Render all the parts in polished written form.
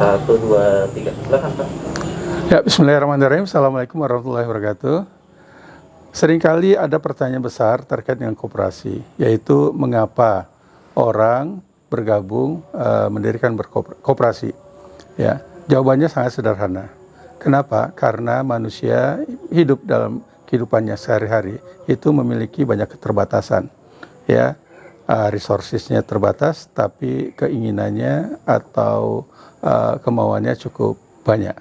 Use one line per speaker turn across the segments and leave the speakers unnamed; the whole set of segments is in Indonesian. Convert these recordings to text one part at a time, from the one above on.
Satu, dua, tiga. Silakan, Pak.
Ya, bismillahirrahmanirrahim. Assalamualaikum warahmatullahi wabarakatuh. Seringkali ada pertanyaan besar terkait dengan koperasi, yaitu mengapa orang bergabung mendirikan koperasi. Ya, jawabannya sangat sederhana. Kenapa? Karena manusia hidup dalam kehidupannya sehari-hari itu memiliki banyak keterbatasan. Ya, resourcesnya terbatas, tapi keinginannya atau kemauannya cukup banyak.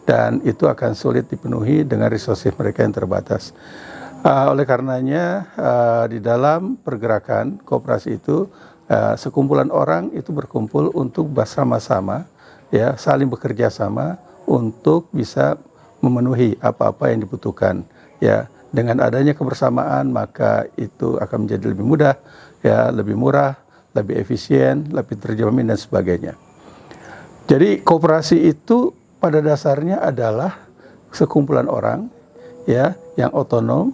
Dan itu akan sulit dipenuhi dengan resources mereka yang terbatas. Oleh karenanya di dalam pergerakan koperasi itu sekumpulan orang itu berkumpul untuk bersama-sama, ya, saling bekerja sama untuk bisa memenuhi apa-apa yang dibutuhkan. Ya, dengan adanya kebersamaan maka itu akan menjadi lebih mudah, ya, lebih murah, lebih efisien, lebih terjamin dan sebagainya. Jadi koperasi itu pada dasarnya adalah sekumpulan orang, ya, yang otonom,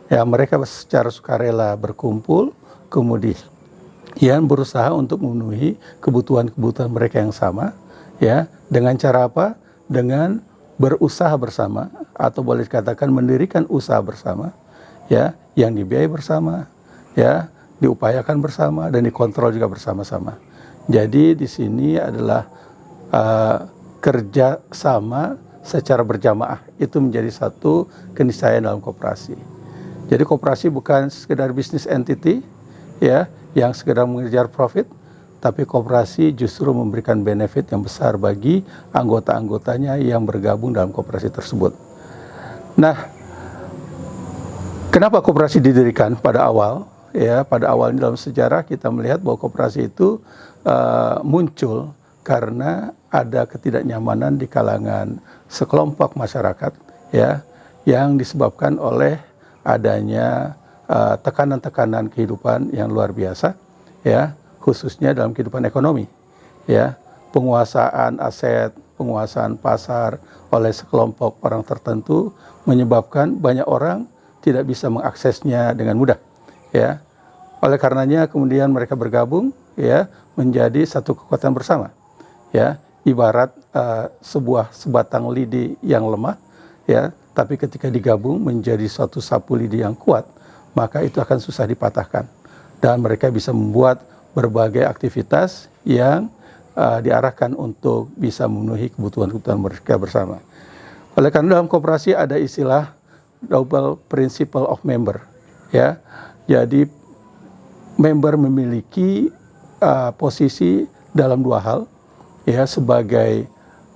ya, mereka secara sukarela berkumpul, kemudian berusaha untuk memenuhi kebutuhan-kebutuhan mereka yang sama, ya, dengan cara apa? Dengan berusaha bersama, atau boleh dikatakan mendirikan usaha bersama, ya, yang dibiayai bersama, ya, diupayakan bersama dan dikontrol juga bersama-sama. Jadi di sini adalah kerja sama secara berjamaah itu menjadi satu keniscayaan dalam koperasi. Jadi koperasi bukan sekedar bisnis entity, ya, yang sekedar mengejar profit, tapi koperasi justru memberikan benefit yang besar bagi anggota-anggotanya yang bergabung dalam koperasi tersebut. Nah, kenapa koperasi didirikan pada awal? Ya, pada awalnya dalam sejarah kita melihat bahwa koperasi itu muncul karena ada ketidaknyamanan di kalangan sekelompok masyarakat, ya, yang disebabkan oleh adanya tekanan-tekanan kehidupan yang luar biasa, ya, khususnya dalam kehidupan ekonomi, ya, penguasaan aset, penguasaan pasar oleh sekelompok orang tertentu menyebabkan banyak orang tidak bisa mengaksesnya dengan mudah, ya. Oleh karenanya kemudian mereka bergabung, ya, menjadi satu kekuatan bersama, ya, ibarat sebatang lidi yang lemah, ya, tapi ketika digabung menjadi suatu sapu lidi yang kuat, maka itu akan susah dipatahkan dan mereka bisa membuat berbagai aktivitas yang diarahkan untuk bisa memenuhi kebutuhan-kebutuhan mereka bersama. Oleh karena dalam koperasi ada istilah double principle of member, ya, jadi member memiliki posisi dalam dua hal, ya, sebagai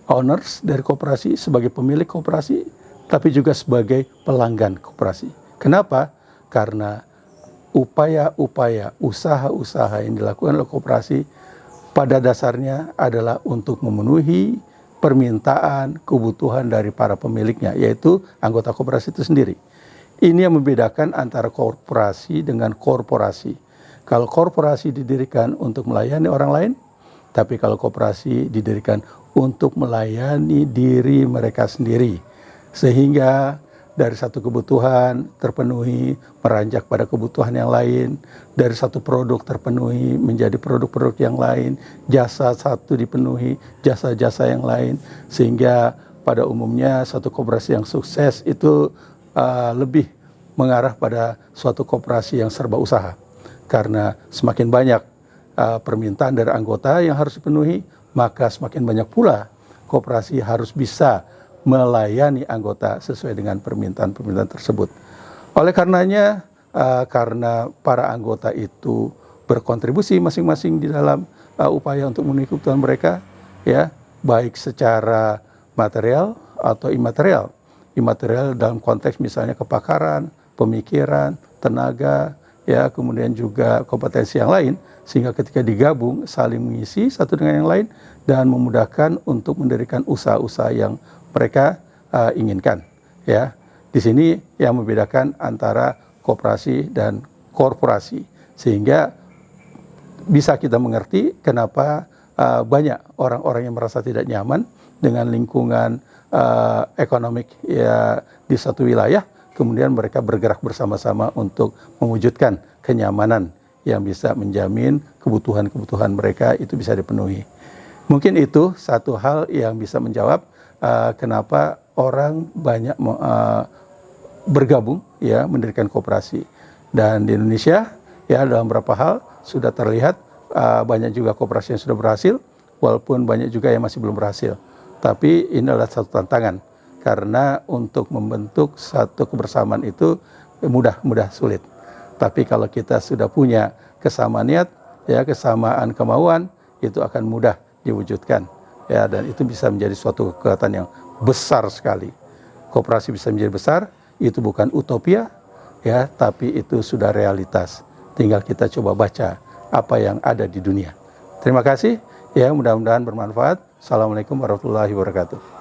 owners dari koperasi, sebagai pemilik koperasi, tapi juga sebagai pelanggan koperasi. Kenapa? Karena upaya-upaya, usaha-usaha yang dilakukan oleh koperasi pada dasarnya adalah untuk memenuhi permintaan, kebutuhan dari para pemiliknya, yaitu anggota koperasi itu sendiri. Ini yang membedakan antara korporasi dengan korporasi. Kalau korporasi didirikan untuk melayani orang lain, tapi kalau koperasi didirikan untuk melayani diri mereka sendiri. Sehingga dari satu kebutuhan terpenuhi, meranjak pada kebutuhan yang lain, dari satu produk terpenuhi menjadi produk-produk yang lain, jasa satu dipenuhi, jasa-jasa yang lain. Sehingga pada umumnya satu koperasi yang sukses itu lebih mengarah pada suatu koperasi yang serba usaha. Karena semakin banyak permintaan dari anggota yang harus dipenuhi, maka semakin banyak pula koperasi harus bisa melayani anggota sesuai dengan permintaan-permintaan tersebut. Oleh karenanya, karena para anggota itu berkontribusi masing-masing di dalam upaya untuk memenuhi kebutuhan mereka, ya, baik secara material atau imaterial. Imaterial dalam konteks misalnya kepakaran, pemikiran, tenaga, ya, kemudian juga kompetensi yang lain, sehingga ketika digabung saling mengisi satu dengan yang lain dan memudahkan untuk mendirikan usaha-usaha yang mereka inginkan, ya. Di sini yang membedakan antara koperasi dan korporasi, sehingga bisa kita mengerti kenapa banyak orang-orang yang merasa tidak nyaman dengan lingkungan ekonomik, ya, di satu wilayah, kemudian mereka bergerak bersama-sama untuk mewujudkan kenyamanan yang bisa menjamin kebutuhan-kebutuhan mereka itu bisa dipenuhi. Mungkin itu satu hal yang bisa menjawab kenapa orang banyak bergabung ya mendirikan koperasi. Dan di Indonesia ya dalam beberapa hal sudah terlihat banyak juga koperasi yang sudah berhasil, walaupun banyak juga yang masih belum berhasil. Tapi ini adalah satu tantangan karena untuk membentuk satu kebersamaan itu mudah sulit. Tapi kalau kita sudah punya kesamaan niat, ya kesamaan kemauan, itu akan mudah diwujudkan. Ya, dan itu bisa menjadi suatu kekuatan yang besar sekali. Koperasi bisa menjadi besar, itu bukan utopia, ya, tapi itu sudah realitas. Tinggal kita coba baca apa yang ada di dunia. Terima kasih, ya mudah-mudahan bermanfaat. Assalamualaikum warahmatullahi wabarakatuh.